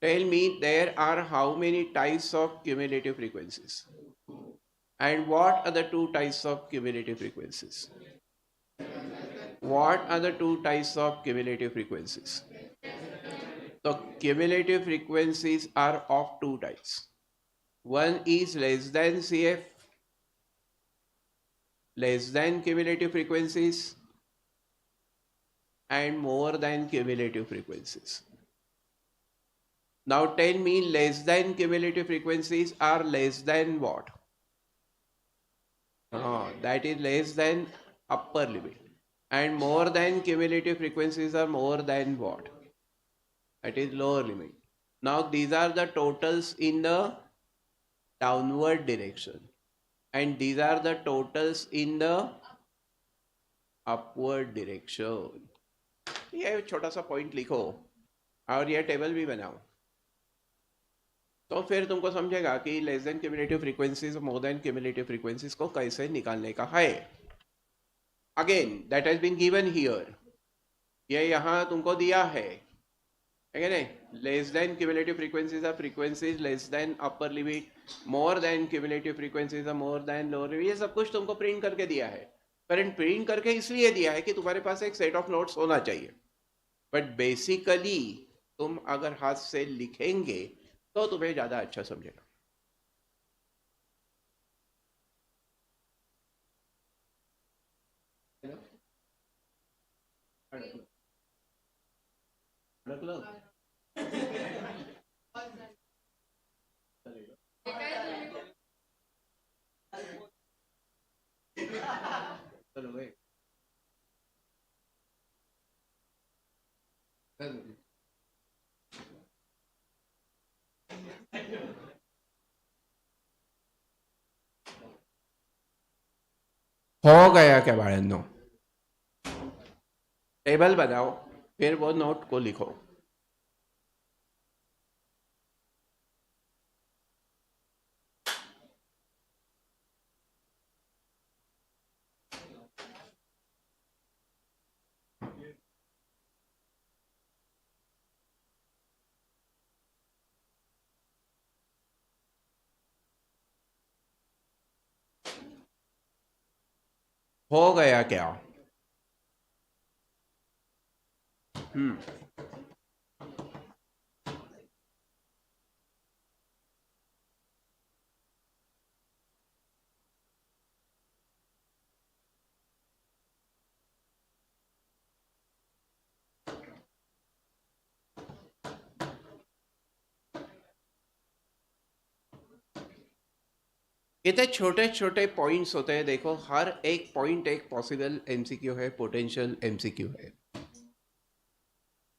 Tell me, there are how many types of cumulative frequencies? And what are the two types of cumulative frequencies? What are the two types of cumulative frequencies? The cumulative frequencies are of two types. One is less than CF, less than cumulative frequencies, and more than cumulative frequencies. Now tell me, less than cumulative frequencies are less than what? That is less than upper limit. And more than cumulative frequencies are more than what? That is lower limit. Now these are the totals in the downward direction. And these are the totals in the upward direction. ये छोटा सा point लिखो और ये table भी बनाओ. तो फिर तुमको समझेगा कि लेस देन क्यूमुलेटिव फ्रीक्वेंसीज और मोर देन क्यूमुलेटिव फ्रीक्वेंसीज को कैसे निकालने का है. Again that has been given here. ये यहाँ तुमको दिया है. है क्या नहीं? Less than cumulative frequencies are frequencies less than upper limit, more than cumulative frequencies are more than lower limit. ये सब कुछ तुमको प्रिंट करके दिया है। प्रिंट करके इसलिए दिया है कि तुम्हारे पास एक सेट ऑफ नोट्स होना चाहिए, बट बेसिकली तुम अगर हाथ से लिखेंगे तो तुम्हें ज्यादा अच्छा समझेगा। चलो भाई, हो गया क्या बाळांनो? टेबल बनाओ, फिर वो नोट को लिखो। हो गया क्या? हम्म, इतने छोटे छोटे पॉइंट्स होते हैं। देखो, हर एक पॉइंट एक पॉसिबल एमसीक्यू है, पोटेंशियल एमसीक्यू है।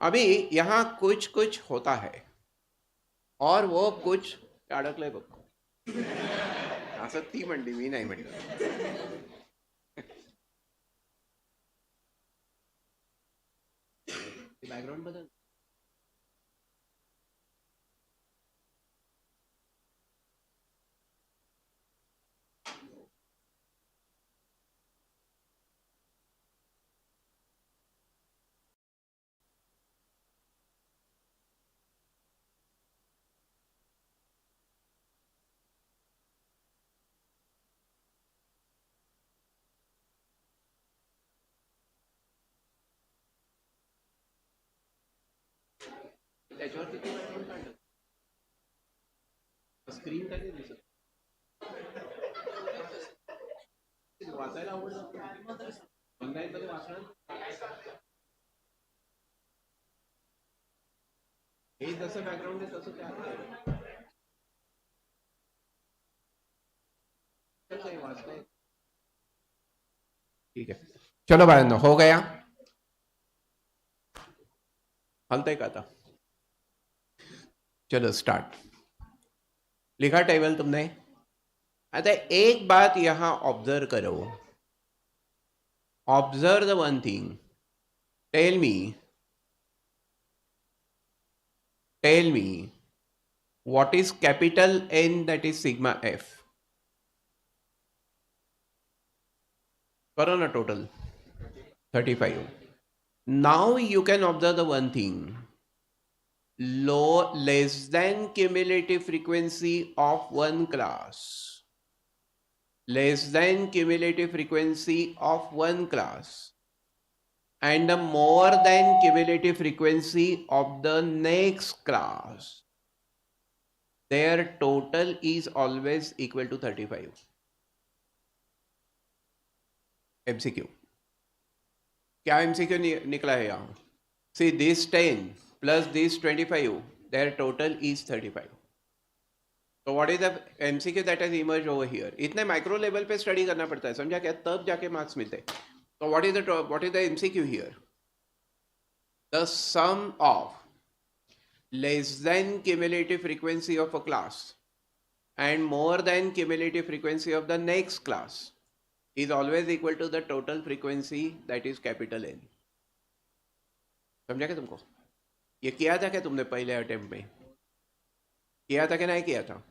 अभी यहाँ कुछ कुछ होता है, और वो कुछ अडकलंय बघ। असं ती म्हणली, मी नाही म्हणलं. बॅकग्राऊंड बदल. त्याच्यावर किती बॅकग्राऊंड काढलं? स्क्रीन काय नाही दिसत. वाचायला आवडलं ऑनलाईन मध्ये वाचणार. हे जसं बॅकग्राऊंड आहे तसं त्या वाचलंय. ठीक है, चलो बाळांनो, हो गया? हलतंय का आता? चलो स्टार्ट. लिखा टेबल तुमने? आता एक बात यहां ऑब्जर्व करो. Observe the one thing. Tell me, what is capital N, that is sigma F? करो ना total 35. Now you can observe the one thing. Less than cumulative frequency of one class. Less than cumulative frequency of one class. And the more than cumulative frequency of the next class. Their total is always equal to 35. MCQ. क्या MCQ निकला है यहाँ? See, this 10 plus this 25, their total is 35. So what is the MCQ that has emerged over here? इतने micro level पे study करना पड़ता है, समझा क्या? तब जाके मार्क्स मिलते हैं. So what is the MCQ here? The sum of less than cumulative frequency of a class and more than cumulative frequency of the next class is always equal to the total frequency, that is capital N. समझा क्या तुमको? ये किया था क्या तुमने पहले attempt में? किया था कि नहीं किया था?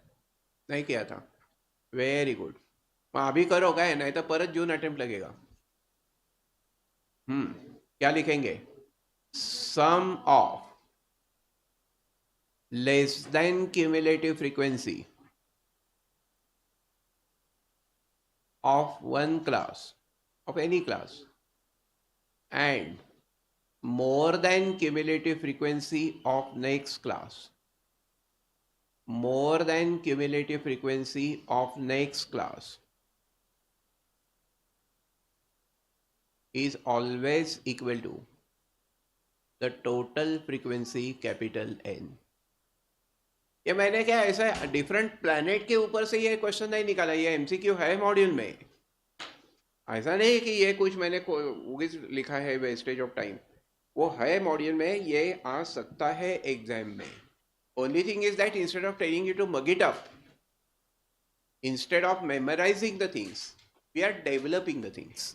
नहीं किया था. Very good. मग अभी करो काय, नहीं तो परत जून अटेम्प्ट लगेगा. क्या लिखेंगे? सम of less than cumulative frequency of one class, of any class, and more than cumulative frequency of next class, more than cumulative frequency of next class is always equal to the total frequency capital N. ये मैंने क्या ऐसा different planet के ऊपर से ये question नहीं निकाला, ये एमसीक्यू है मॉड्यूल में. ऐसा नहीं कि ये कुछ मैंने लिखा है वेस्टेज ऑफ टाइम, वो है मॉड्यूल में, ये आ सकता है एग्जाम में. Only thing is that instead of telling you to mug it up, instead of memorising the things, we are developing the things.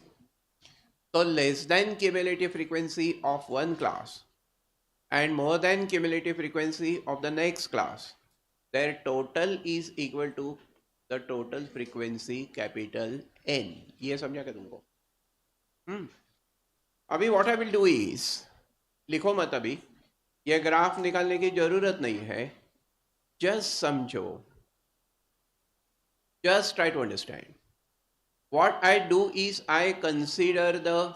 तो less than cumulative frequency of one class and more than cumulative frequency of the next class, their total is equal to the total frequency capital N. ये समझा क्या तुमको? अभी what I will do is, लिखो मत अभी, ये graph निकालने की जरूरत नहीं है, just समझो, just try to understand. What I do is I consider the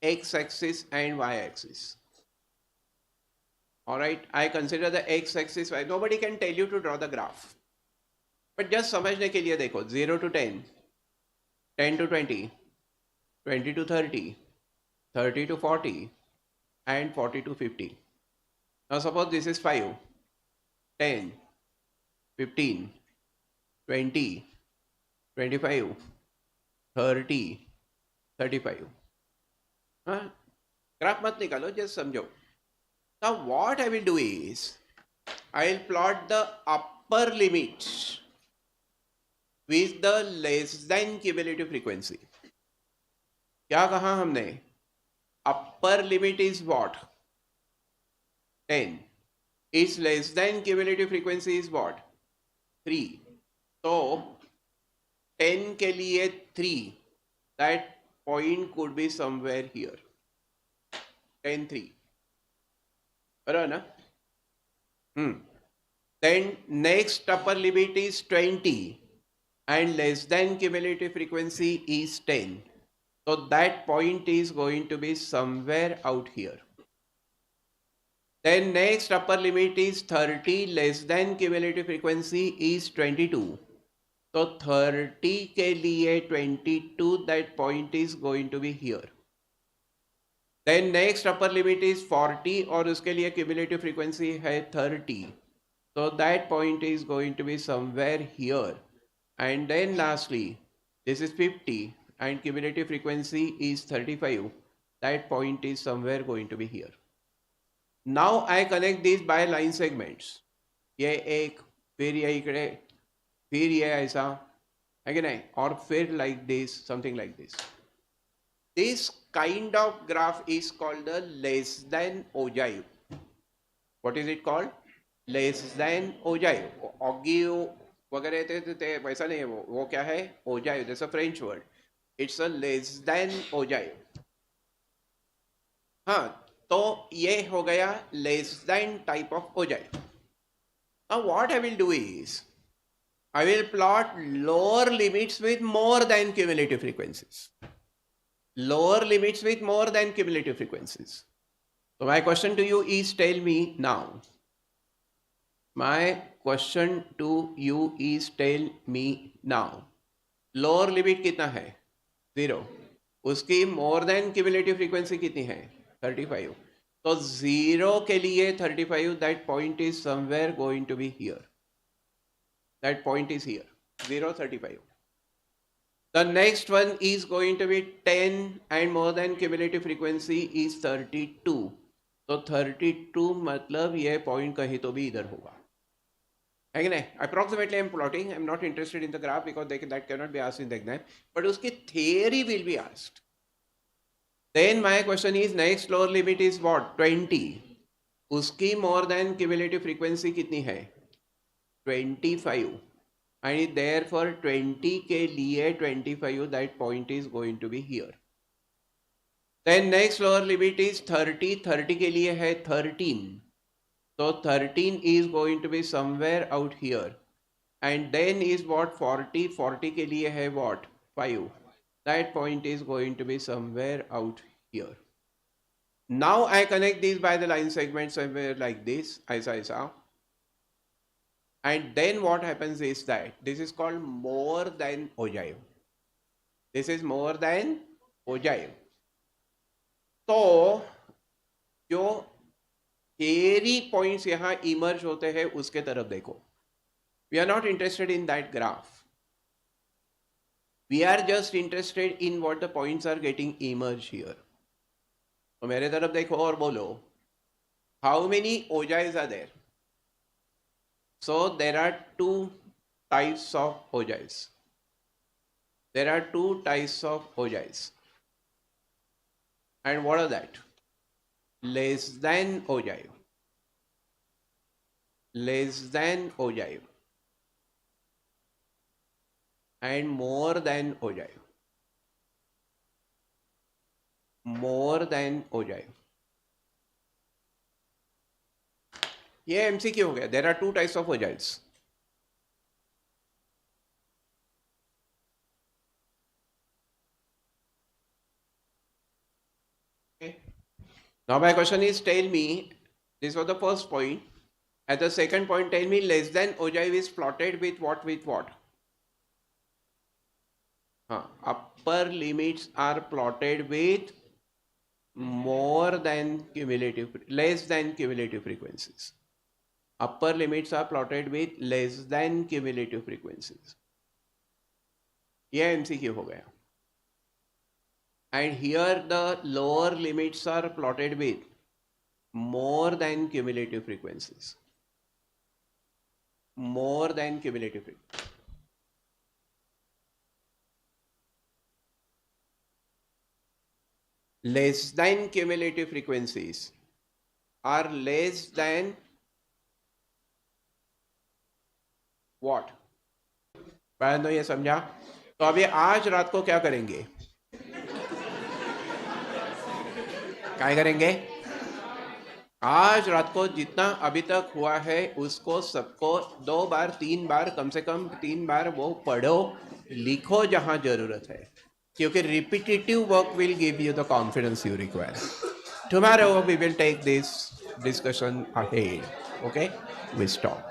x-axis and y-axis. All right, I consider the x-axis. Nobody can tell you to draw the graph, but just समझने के लिए देखो 0 to 10, 10 to 20, 20 to 30, 30 to 40, and 40 to 50. Now suppose this is 5, 10, 15, 20, 25, 30, 35. Graph मत निकालो, just समझो. Now what I will do is, I will plot the upper limit with the less than cumulative frequency. क्या कहा हमने? Upper limit is what? 10. Its less than cumulative frequency is what? 3. So 10 के लिए 3. That point could be somewhere here. 10, 3. बराबर ना? Then next upper limit is 20 and less than cumulative frequency is 10. So that point is going to be somewhere out here. Then next upper limit is 30, less than cumulative frequency is 22. So 30 के लिए 22, that point is going to be here. Then next upper limit is 40 और उसके लिए cumulative frequency है 30. So that point is going to be somewhere here. And then lastly, this is 50 and cumulative frequency is 35. That point is somewhere going to be here. Now I connect these by line segments. ये एक, फिर ये इकड़े, फिर ये ऐसा, है कि नहीं? और फिर like this, something like this. This kind of graph is called the less than ogive. What is it called? Less than ogive. Ogive वगैरह थे वैसा नहीं है वो क्या है? Ogive. That's a French word. It's a less than ogive. हाँ, तो ये हो गया less than type of ogive. Now what I will do is, I will plot lower limits with more than cumulative frequencies. Lower limits with more than cumulative frequencies. So my question to you is, tell me now. My question to you is, tell me now. Lower limit कितना है? 0. उसकी more than cumulative frequency कितनी है? 35. तो 0 के लिए 35, that point is somewhere going to be here. That point is here. 0, 35. The next one is going to be 10 and more than cumulative frequency is 32. तो 32 मतलब ये point कहीं तो भी इधर होगा, है कि नहीं? Approximately I am plotting. I am not interested in the graph because that cannot be asked in the exam. But उसकी theory will be asked. Then my question is, next lower limit is what? 20. उसकी more than cumulative frequency कितनी है? 25. And therefore 20 के लिए 25, that point is going to be here. Then next lower limit is 30. 30 के लिए है 13. So 13 is going to be somewhere out here. And then is what 40, 40 के लिए है what 5. That point is going to be somewhere out here. Now I connect these by the line segment somewhere like this, ऐसा. And then what happens is that this is called more than ogive. This is more than ogive. तो जो एरी points यहाँ emerge होते हैं उसके तरफ देखो. We are not interested in that graph. We are just interested in what the points are getting emerged here. तो मेरे तरफ देखो और बोलो, how many ogives are there? So there are two types of ogives. There are two types of ogives. And what are that? Less than ogive. Less than ogive. And more than ogive. More than ogive. ये MCQ हो गया. There are two types of ogives. Okay. Now my question is, tell me, this was the first point. At the second point, tell me less than ogive is plotted with what? With what? Upper limits are plotted with more than cumulative, less than cumulative frequencies. Upper limits are plotted with less than cumulative frequencies. ये MCQ हो गया. And here the lower limits are plotted with more than cumulative frequencies. More than cumulative frequencies. Less than cumulative frequencies are less than what? तो ये समझा. तो अभी आज रात को क्या करेंगे? क्या करेंगे? आज रात को जितना अभी तक हुआ है उसको सबको 2 बार 3 बार, कम से कम 3 बार वो पढ़ो, लिखो जहां जरूरत है, क्योंकि repetitive work will give you the confidence you require. Tomorrow we will take this discussion ahead. Okay, we stop.